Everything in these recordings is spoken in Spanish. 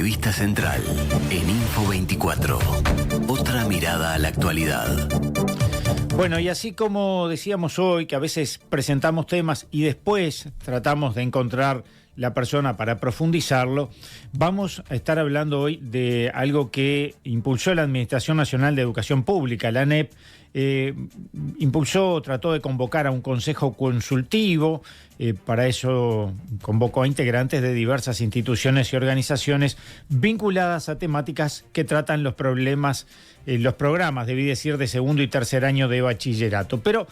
entrevista central en Info 24. Otra mirada a la actualidad. Bueno, y así como decíamos hoy, que a veces presentamos temas y después tratamos de encontrar la persona para profundizarlo, vamos a estar hablando hoy de algo que impulsó la Administración Nacional de Educación Pública, la ANEP. Trató de convocar a un consejo consultivo. Para eso convocó a integrantes de diversas instituciones y organizaciones vinculadas a temáticas que tratan los problemas, los programas, debí decir, de segundo y tercer año de bachillerato. Pero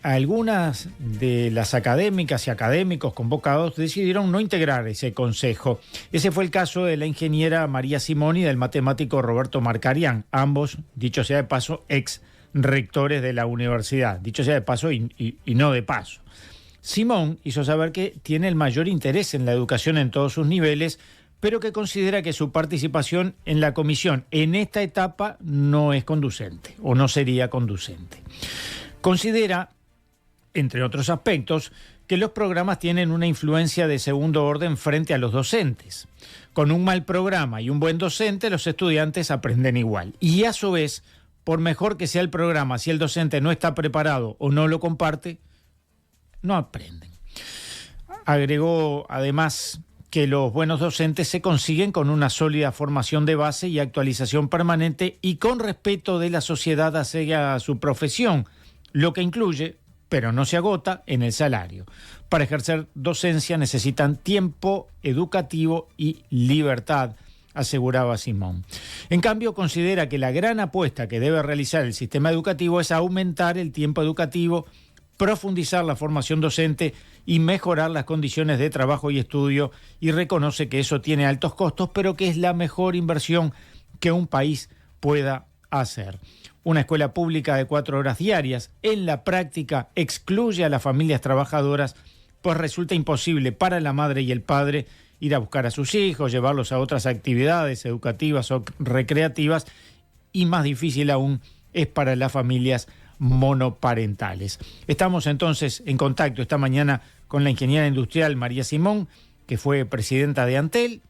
algunas de las académicas y académicos convocados decidieron no integrar ese consejo. Ese fue el caso de la ingeniera María Simón y del matemático Roberto Marcarián, ambos, dicho sea de paso, ex rectores de la universidad, dicho sea de paso y no de paso. Simón hizo saber que tiene el mayor interés en la educación en todos sus niveles, pero que considera que su participación en la comisión en esta etapa no es conducente o no sería conducente. Considera, entre otros aspectos, que los programas tienen una influencia de segundo orden frente a los docentes. Con un mal programa y un buen docente, los estudiantes aprenden igual. Y a su vez, por mejor que sea el programa, si el docente no está preparado o no lo comparte, no aprenden. Agregó además que los buenos docentes se consiguen con una sólida formación de base y actualización permanente y con respeto de la sociedad hacia su profesión, lo que incluye, pero no se agota, en el salario. Para ejercer docencia necesitan tiempo educativo y libertad, aseguraba Simón. En cambio, considera que la gran apuesta que debe realizar el sistema educativo es aumentar el tiempo educativo, profundizar la formación docente y mejorar las condiciones de trabajo y estudio, y reconoce que eso tiene altos costos, pero que es la mejor inversión que un país pueda hacer. Una escuela pública de 4 horas diarias, en la práctica, excluye a las familias trabajadoras, pues resulta imposible para la madre y el padre ir a buscar a sus hijos, llevarlos a otras actividades educativas o recreativas, y más difícil aún es para las familias monoparentales. Estamos entonces en contacto esta mañana con la ingeniera industrial María Simón, que fue presidenta de Antel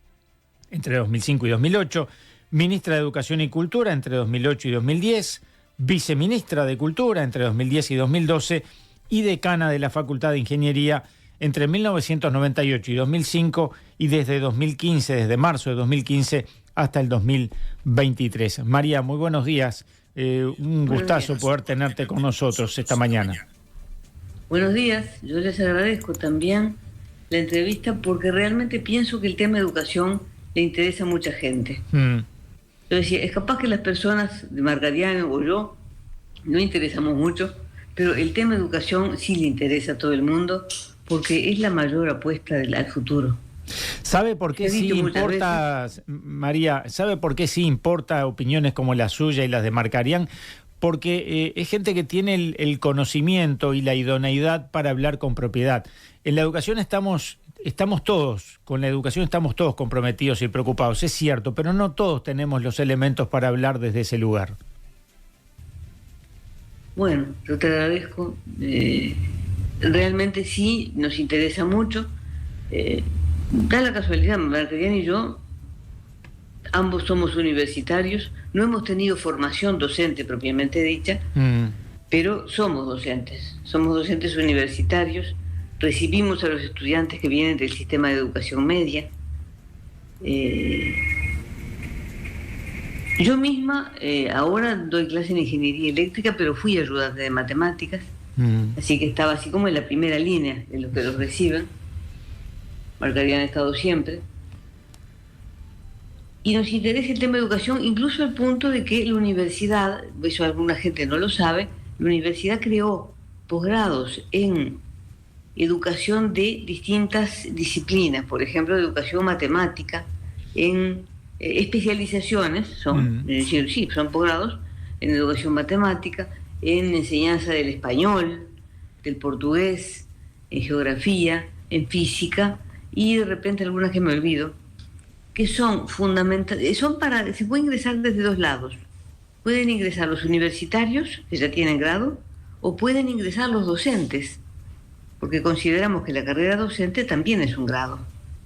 entre 2005 y 2008, ministra de Educación y Cultura entre 2008 y 2010, viceministra de Cultura entre 2010 y 2012 y decana de la Facultad de Ingeniería entre 1998 y 2005 y desde 2015, desde marzo de 2015 hasta el 2023. María, muy buenos días. Un gustazo poder tenerte con nosotros esta mañana. Buenos días, yo les agradezco también la entrevista porque realmente pienso que el tema de educación le interesa a mucha gente. Yo decía, es capaz que las personas de Marcarián o yo no interesamos mucho, pero el tema de educación sí le interesa a todo el mundo porque es la mayor apuesta al futuro. ¿Sabe por qué sí importa, María? ¿Sabe por qué sí importa opiniones como la suya y las de Marcarián? Porque es gente que tiene el conocimiento y la idoneidad para hablar con propiedad. En la educación estamos todos, con la educación estamos todos comprometidos y preocupados, es cierto, pero no todos tenemos los elementos para hablar desde ese lugar. Bueno, yo te agradezco. Realmente sí, nos interesa mucho. Da la casualidad, Marcarián y yo, ambos somos universitarios, no hemos tenido formación docente propiamente dicha, pero somos docentes universitarios, recibimos a los estudiantes que vienen del sistema de educación media. Yo misma ahora doy clase en ingeniería eléctrica, pero fui ayudante de matemáticas, así que estaba así como en la primera línea de los que los reciben. Marcarián ha estado siempre. Y nos interesa el tema de educación, incluso al punto de que la universidad, eso alguna gente no lo sabe, la universidad creó posgrados en educación de distintas disciplinas, por ejemplo, de educación matemática, en especializaciones, son posgrados en educación matemática, en enseñanza del español, del portugués, en geografía, en física, y de repente algunas que me olvido, que son fundamentales, se puede ingresar desde dos lados. Pueden ingresar los universitarios, que ya tienen grado, o pueden ingresar los docentes, porque consideramos que la carrera docente también es un grado.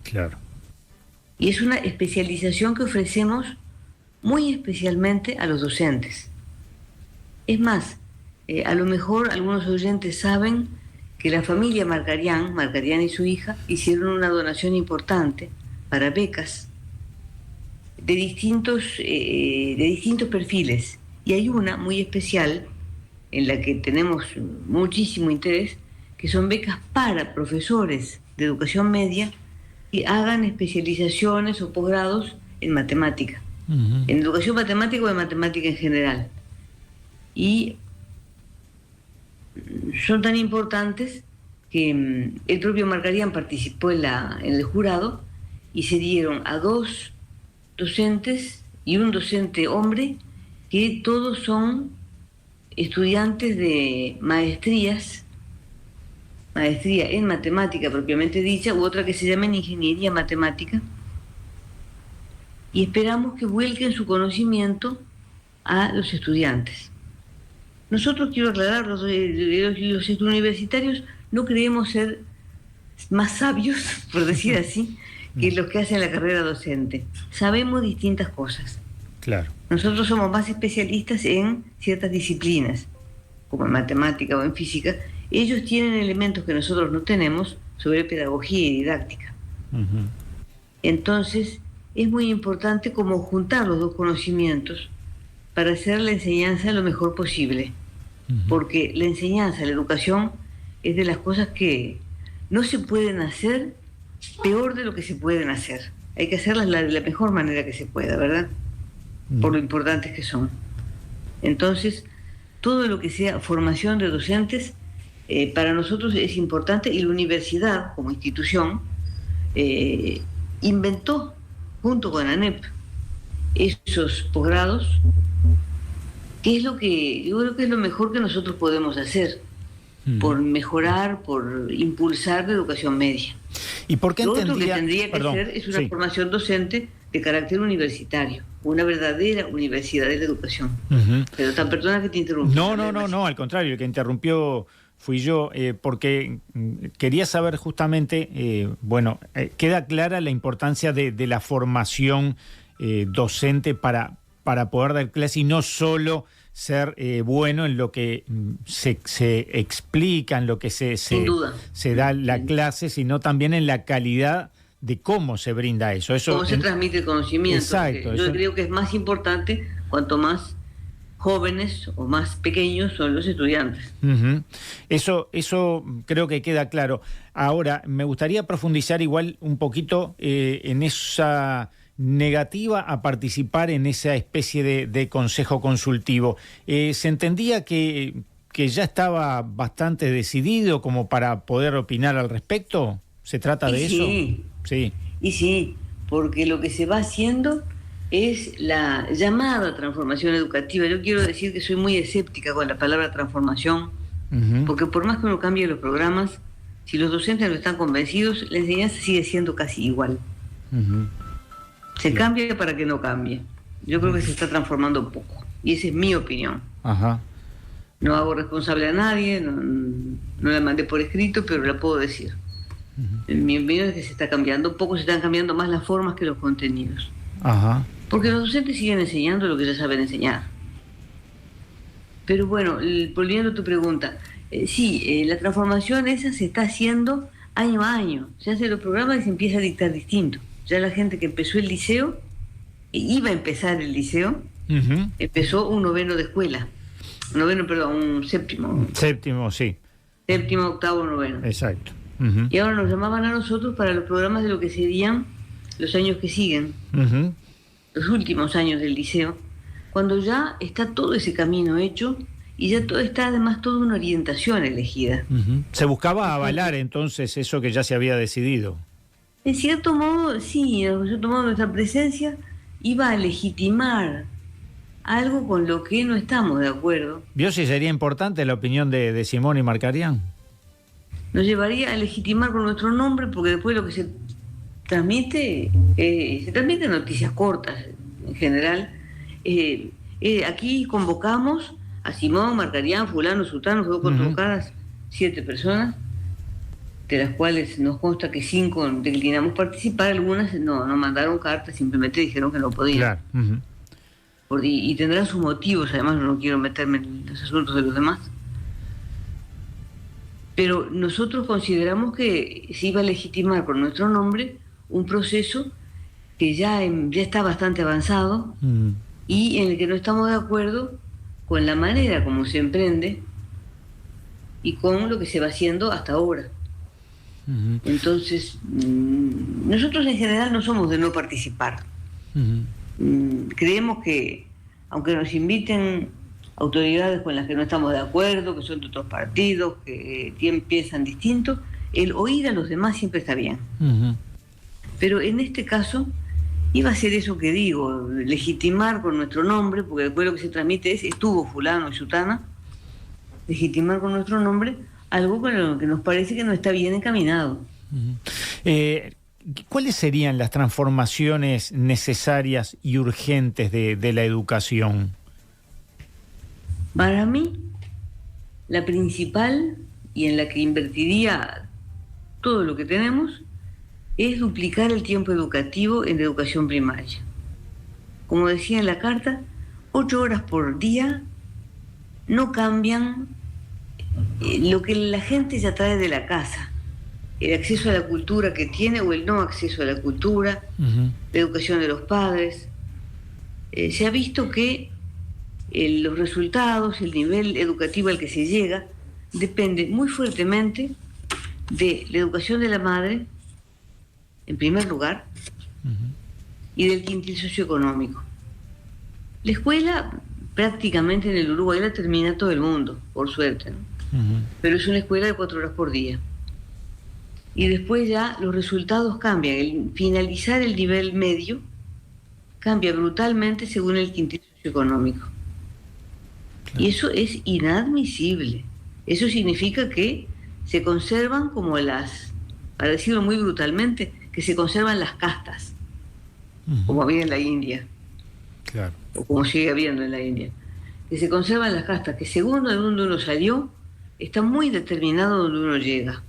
Claro. Y es una especialización que ofrecemos muy especialmente a los docentes. Es más, a lo mejor algunos oyentes saben que la familia Marcarián y su hija, hicieron una donación importante para becas de distintos perfiles. Y hay una muy especial en la que tenemos muchísimo interés, que son becas para profesores de educación media que hagan especializaciones o posgrados en matemática, en educación matemática o en matemática en general. Y son tan importantes que el propio Marcarián participó en el jurado y se dieron a 2 docentes y un docente hombre, que todos son estudiantes de maestría en matemática propiamente dicha, u otra que se llama en ingeniería matemática, y esperamos que vuelquen su conocimiento a los estudiantes. Nosotros, quiero aclarar, los universitarios no creemos ser más sabios, por decir así, que los que hacen la carrera docente. Sabemos distintas cosas. Claro. Nosotros somos más especialistas en ciertas disciplinas, como en matemática o en física. Ellos tienen elementos que nosotros no tenemos sobre pedagogía y didáctica. Entonces, es muy importante como juntar los dos conocimientos para hacer la enseñanza lo mejor posible. Porque la enseñanza, la educación, es de las cosas que no se pueden hacer peor de lo que se pueden hacer. Hay que hacerlas de la mejor manera que se pueda, ¿verdad? Por lo importantes que son. Entonces, todo lo que sea formación de docentes, para nosotros es importante, y la universidad, como institución, inventó, junto con ANEP, esos posgrados, que es lo que yo creo que es lo mejor que nosotros podemos hacer, por mejorar, por impulsar la educación media. ¿Y por qué lo otro que tendría que ser es una formación docente de carácter universitario, una verdadera universidad de la educación. Pero tan perdona que te interrumpí. No, al contrario, el que interrumpió fui yo, porque quería saber justamente, queda clara la importancia de la formación docente para poder dar clase, y no solo ser bueno en lo que se explica, en lo que se da la clase, sino también en la calidad de cómo se brinda eso. Cómo se transmite el conocimiento. Exacto. Yo creo que es más importante cuanto más jóvenes o más pequeños son los estudiantes. Eso creo que queda claro. Ahora, me gustaría profundizar igual un poquito en esa negativa a participar en esa especie de consejo consultivo. Se entendía que ya estaba bastante decidido como para poder opinar al respecto. ¿Se trata de eso? Sí. Y sí, porque lo que se va haciendo es la llamada transformación educativa. Yo quiero decir que soy muy escéptica con la palabra transformación, porque por más que uno cambie los programas, si los docentes no están convencidos, la enseñanza sigue siendo casi igual. Se cambia para que no cambie. Yo creo que se está transformando poco, y esa es mi opinión. No hago responsable a nadie, no la mandé por escrito, pero la puedo decir. Mi opinión es que se está cambiando poco, se están cambiando más las formas que los contenidos. Porque los docentes siguen enseñando lo que ya saben enseñar. Pero bueno, volviendo a tu pregunta, la transformación esa se está haciendo año a año. Se hacen los programas y se empieza a dictar distinto. Ya la gente que empezó el liceo, iba a empezar el liceo, empezó un noveno de escuela. Un séptimo. Séptimo, sí. Séptimo, octavo, noveno. Exacto. Y ahora nos llamaban a nosotros para los programas de lo que serían los años que siguen, los últimos años del liceo, cuando ya está todo ese camino hecho y ya todo está además toda una orientación elegida. Se buscaba avalar entonces eso que ya se había decidido. En cierto modo, sí, en cierto modo nuestra presencia iba a legitimar algo con lo que no estamos de acuerdo. ¿Vio si sería importante la opinión de Simón y Marcarián? Nos llevaría a legitimar con nuestro nombre, porque después lo que se transmite noticias cortas en general. Aquí convocamos a Simón, Marcarián, fulano, sultano, fueron convocadas 7 personas, de las cuales nos consta que 5 declinamos participar, algunas no mandaron cartas, simplemente dijeron que no podían. Claro. Y tendrán sus motivos, además no quiero meterme en los asuntos de los demás. Pero nosotros consideramos que se iba a legitimar por nuestro nombre un proceso que ya está bastante avanzado y en el que no estamos de acuerdo con la manera como se emprende y con lo que se va haciendo hasta ahora. Entonces, nosotros en general no somos de no participar. Creemos que, aunque nos inviten autoridades con las que no estamos de acuerdo, que son de otros partidos, que piensan distinto, el oír a los demás siempre está bien. Pero en este caso iba a ser eso que digo, legitimar con nuestro nombre, porque después lo que se transmite es estuvo fulano y sutana, legitimar con nuestro nombre algo con lo que nos parece que no está bien encaminado. ¿Cuáles serían las transformaciones necesarias y urgentes de la educación? Para mí, la principal, y en la que invertiría todo lo que tenemos, es duplicar el tiempo educativo en educación primaria. Como decía en la carta, 8 horas por día no cambian lo que la gente ya trae de la casa, el acceso a la cultura que tiene o el no acceso a la cultura, la educación de los padres. Se ha visto que los resultados, el nivel educativo al que se llega, depende muy fuertemente de la educación de la madre, en primer lugar, y del quintil socioeconómico. La escuela prácticamente en el Uruguay la termina todo el mundo, por suerte, ¿no? Pero es una escuela de 4 horas por día. Y después ya los resultados cambian. El finalizar el nivel medio cambia brutalmente según el quintil socioeconómico. Claro. Y eso es inadmisible. Eso significa que se conservan como para decirlo muy brutalmente, que se conservan las castas, como había en la India. Claro. O como sigue habiendo en la India. Que se conservan las castas, que según de donde uno salió, está muy determinado donde uno llega.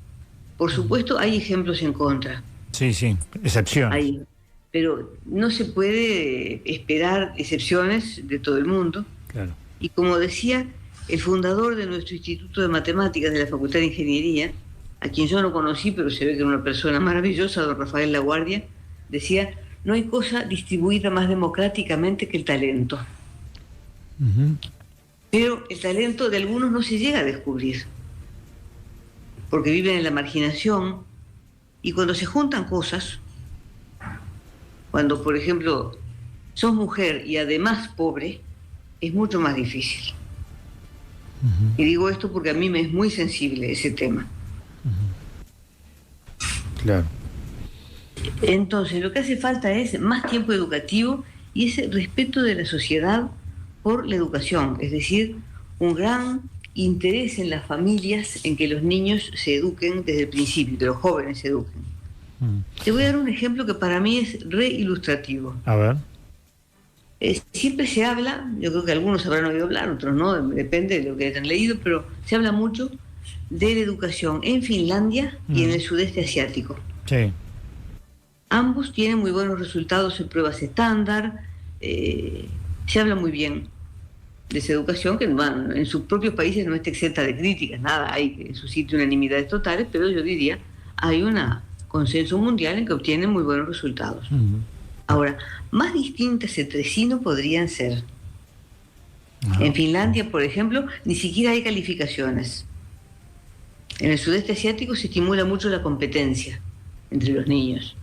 Por supuesto, hay ejemplos en contra. Sí, excepciones. Pero no se puede esperar excepciones de todo el mundo. Claro. Y como decía el fundador de nuestro Instituto de Matemáticas de la Facultad de Ingeniería, a quien yo no conocí, pero se ve que era una persona maravillosa, don Rafael Laguardia, decía, no hay cosa distribuida más democráticamente que el talento. Pero el talento de algunos no se llega a descubrir, porque viven en la marginación, y cuando se juntan cosas, cuando por ejemplo sos mujer y además pobre, es mucho más difícil. Y digo esto porque a mí me es muy sensible ese tema. Claro. Entonces lo que hace falta es más tiempo educativo y ese respeto de la sociedad por la educación, es decir, un gran interés en las familias en que los niños se eduquen desde el principio, que los jóvenes se eduquen. Te voy a dar un ejemplo que para mí es re ilustrativo. A ver. Siempre se habla, yo creo que algunos habrán oído hablar, otros no, depende de lo que hayan leído, pero se habla mucho de la educación en Finlandia y en el sudeste asiático. Sí. Ambos tienen muy buenos resultados en pruebas estándar, se habla muy bien de esa educación, que en sus propios países no está exenta de críticas, nada hay que suscite unanimidades totales, pero yo diría, hay un consenso mundial en que obtienen muy buenos resultados. Ahora, más distintas entre sí no podrían ser. En Finlandia, por ejemplo, ni siquiera hay calificaciones. En el sudeste asiático se estimula mucho la competencia entre los niños.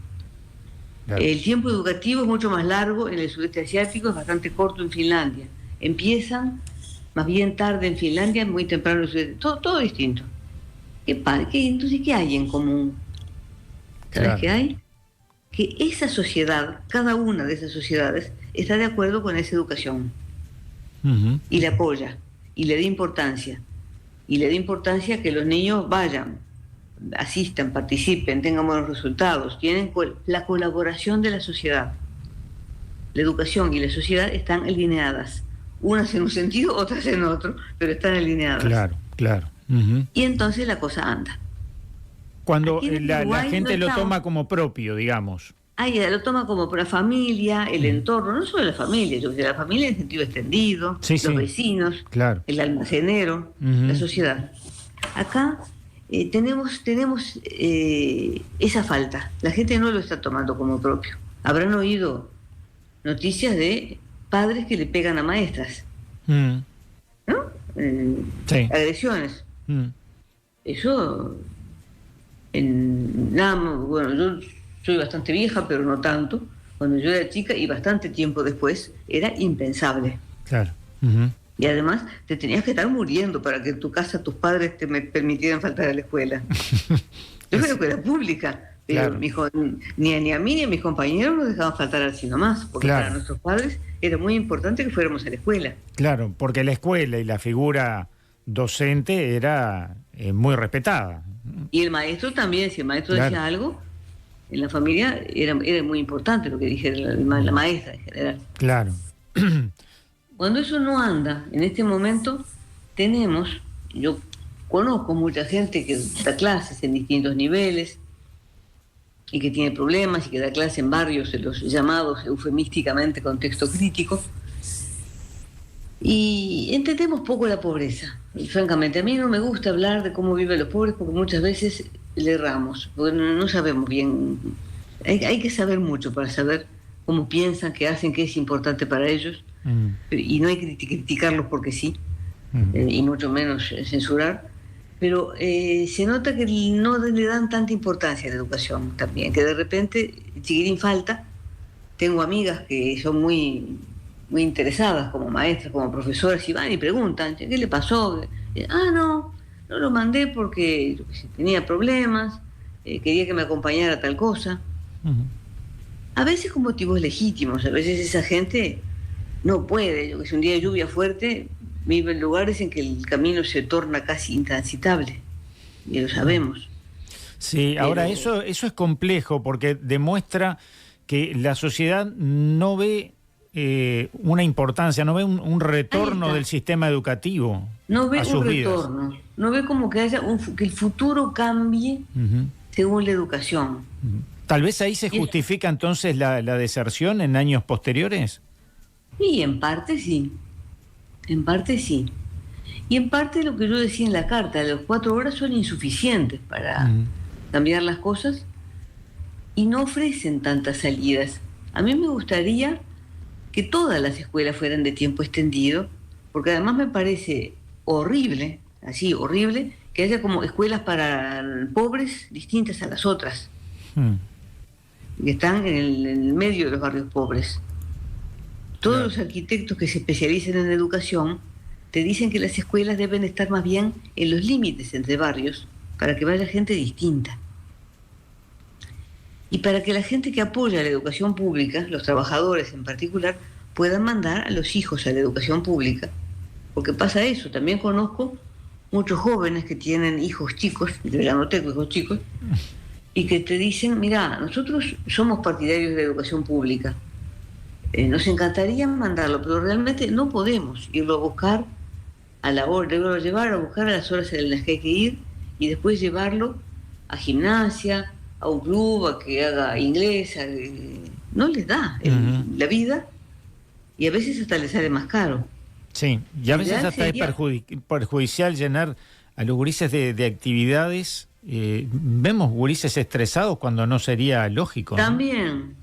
Claro. El tiempo educativo es mucho más largo en el sudeste asiático, es bastante corto en Finlandia. Empiezan más bien tarde en Finlandia, muy temprano en el sudeste. Todo distinto. Entonces, ¿qué hay en común? ¿Sabes qué hay? Que esa sociedad, cada una de esas sociedades, está de acuerdo con esa educación. Y la apoya, y le da importancia. Y le da importancia a que los niños vayan, asistan, participen, tengan buenos resultados, tienen la colaboración de la sociedad. La educación y la sociedad están alineadas, unas en un sentido, otras en otro, pero están alineadas. Claro. Y entonces la cosa anda. Cuando Aquí en la Uruguay gente no lo estamos. toma como propio, digamos. Ella lo toma como por la familia, el entorno, no solo la familia, yo que sé, la familia en sentido extendido, Sí, los sí, vecinos, claro. el almacenero, Ujú. la sociedad. Acá tenemos esa falta. La gente no lo está tomando como propio. Habrán oído noticias de padres que le pegan a maestras, Mm, ¿no? sí. Agresiones. Mm, Eso, bueno, yo soy bastante vieja, pero no tanto. Cuando yo era chica y bastante tiempo después, era impensable. claro. Ujú. Y además te tenías que estar muriendo para que en tu casa tus padres te permitieran faltar a la escuela. Yo fui a la escuela pública, pero Claro. ni a mí ni a mis compañeros nos dejaban faltar así nomás, porque Claro. para nuestros padres era muy importante que fuéramos a la escuela. Claro, porque la escuela y la figura docente era muy respetada. Y el maestro también, si el maestro Claro. decía algo, en la familia era muy importante lo que dijera la maestra en general. Claro. Cuando eso no anda, en este momento yo conozco mucha gente que da clases en distintos niveles y que tiene problemas y que da clases en barrios, en los llamados eufemísticamente contexto crítico, y entendemos poco la pobreza. Y francamente, a mí no me gusta hablar de cómo viven los pobres porque muchas veces le erramos, porque no sabemos bien. Hay que saber mucho para saber cómo piensan, qué hacen, qué es importante para ellos. Y no hay que criticarlos porque sí, y mucho menos censurar, pero se nota que no le dan tanta importancia a la educación también, que de repente el chiquirín falta. Tengo amigas que son muy, muy interesadas como maestras, como profesoras, y van y preguntan, ¿qué le pasó? No lo mandé porque yo qué sé, tenía problemas, quería que me acompañara a tal cosa. A veces con motivos legítimos, a veces esa gente no puede, yo que sé, un día de lluvia fuerte, vive en lugares en que el camino se torna casi intransitable, y lo sabemos. Sí, Pero- ahora eso es complejo porque demuestra que la sociedad no ve una importancia, no ve un retorno Ahí está. del sistema educativo No ve a sus un vidas. retorno, no ve como que haya que el futuro cambie Ujú, según la educación. ujú. Tal vez ahí se Y eso- justifica entonces la deserción en años posteriores. Y en parte sí, en parte sí. Y en parte lo que yo decía en la carta, las 4 horas son insuficientes para Ujú. cambiar las cosas y no ofrecen tantas salidas. A mí me gustaría que todas las escuelas fueran de tiempo extendido, porque además me parece horrible, así horrible, que haya como escuelas para pobres distintas a las otras, que están en el medio de los barrios pobres. Todos Claro. los arquitectos que se especializan en educación te dicen que las escuelas deben estar más bien en los límites entre barrios, para que vaya gente distinta. Y para que la gente que apoya la educación pública, los trabajadores en particular, puedan mandar a los hijos a la educación pública. Porque pasa eso, también conozco muchos jóvenes que tienen hijos chicos, yo ya no tengo hijos chicos, y que te dicen, mira, nosotros somos partidarios de la educación pública, nos encantaría mandarlo, pero realmente no podemos irlo a buscar a la hora, debo llevar a buscar a las horas en las que hay que ir y después llevarlo a gimnasia, a un club, a que haga inglés, no les da la vida y a veces hasta les sale más caro. Sí, y a Lo veces ideal hasta es sería- perjudicial llenar a los gurises de actividades. Vemos gurises estresados cuando no sería lógico, ¿no? También,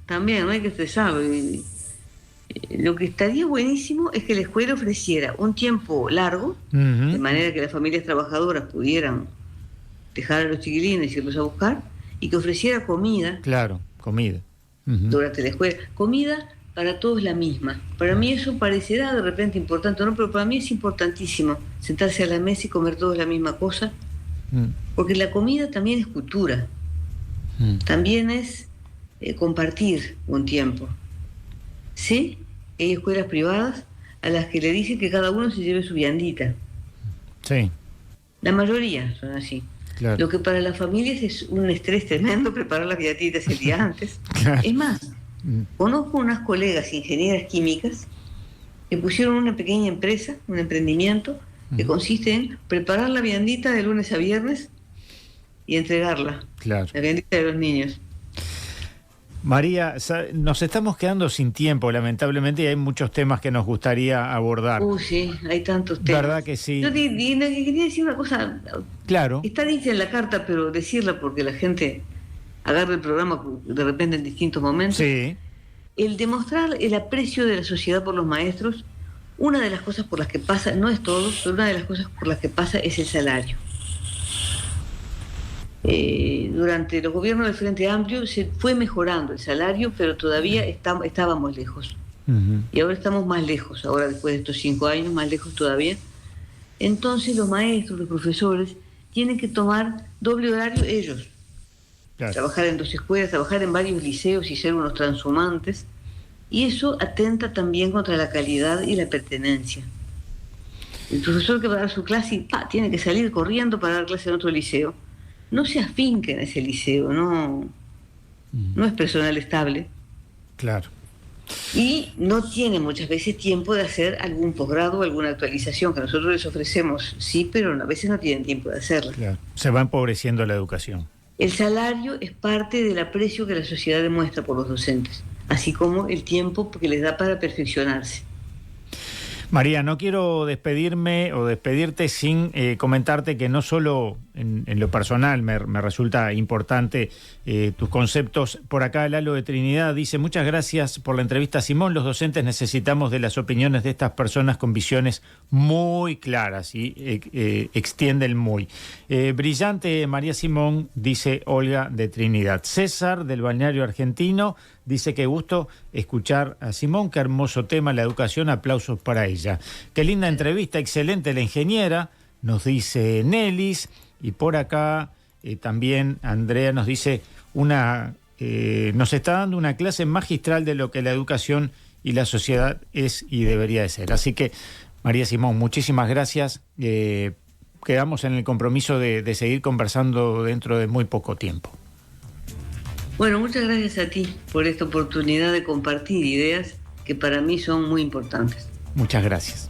no hay que estresar. Lo que estaría buenísimo es que la escuela ofreciera un tiempo largo, Ujú. de manera que las familias trabajadoras pudieran dejar a los chiquilines y irlos a buscar, y que ofreciera comida Claro, comida. Ujú. durante la escuela. Comida para todos la misma. Para mí eso parecerá de repente importante, ¿no? Pero para mí es importantísimo sentarse a la mesa y comer todos la misma cosa, Mm, porque la comida también es cultura, mm. también es compartir un tiempo. Sí, hay escuelas privadas a las que le dicen que cada uno se lleve su viandita. Sí, La mayoría son así. claro. Lo que para las familias es un estrés tremendo preparar las vianditas el día antes. Claro. Es más, Mm, conozco unas colegas ingenieras químicas que pusieron una pequeña empresa, un emprendimiento, que consiste en preparar la viandita de lunes a viernes y entregarla. Claro. La candidata de los niños. María, nos estamos quedando sin tiempo, lamentablemente, y hay muchos temas que nos gustaría abordar. Sí, hay tantos temas. ¿Verdad que sí? Yo quería decir una cosa. Claro. Está dicha en la carta, pero decirla porque la gente agarra el programa de repente en distintos momentos. Sí. El demostrar el aprecio de la sociedad por los maestros, una de las cosas por las que pasa, no es todo, pero una de las cosas por las que pasa es el salario. Durante los gobiernos del Frente Amplio se fue mejorando el salario, pero todavía estábamos lejos. Y ahora estamos más lejos, ahora después de estos 5 años, más lejos todavía. Entonces los maestros, los profesores, tienen que tomar doble horario ellos. Claro. Trabajar en 2 escuelas, trabajar en varios liceos y ser unos transhumantes. Y eso atenta también contra la calidad y la pertenencia. El profesor que va a dar su clase y tiene que salir corriendo para dar clase en otro liceo. No se afinca en ese liceo, no es personal estable. Claro. Y no tiene muchas veces tiempo de hacer algún posgrado o alguna actualización que nosotros les ofrecemos, sí, pero a veces no tienen tiempo de hacerla. Claro. Se va empobreciendo la educación. El salario es parte del aprecio que la sociedad demuestra por los docentes, así como el tiempo que les da para perfeccionarse. María, no quiero despedirme o despedirte sin comentarte que no solo en lo personal me resulta importante tus conceptos. Por acá Lalo de Trinidad dice: muchas gracias por la entrevista, Simón. Los docentes necesitamos de las opiniones de estas personas con visiones muy claras y extiende el muy. Brillante María Simón, dice Olga de Trinidad. César del Balneario Argentino dice: qué gusto escuchar a Simón, qué hermoso tema, la educación, aplausos para ella. Qué linda entrevista, excelente la ingeniera, nos dice Nelis. Y por acá también Andrea nos dice, nos está dando una clase magistral de lo que la educación y la sociedad es y debería de ser. Así que, María Simón, muchísimas gracias. Quedamos en el compromiso de seguir conversando dentro de muy poco tiempo. Bueno, muchas gracias a ti por esta oportunidad de compartir ideas que para mí son muy importantes. Muchas gracias.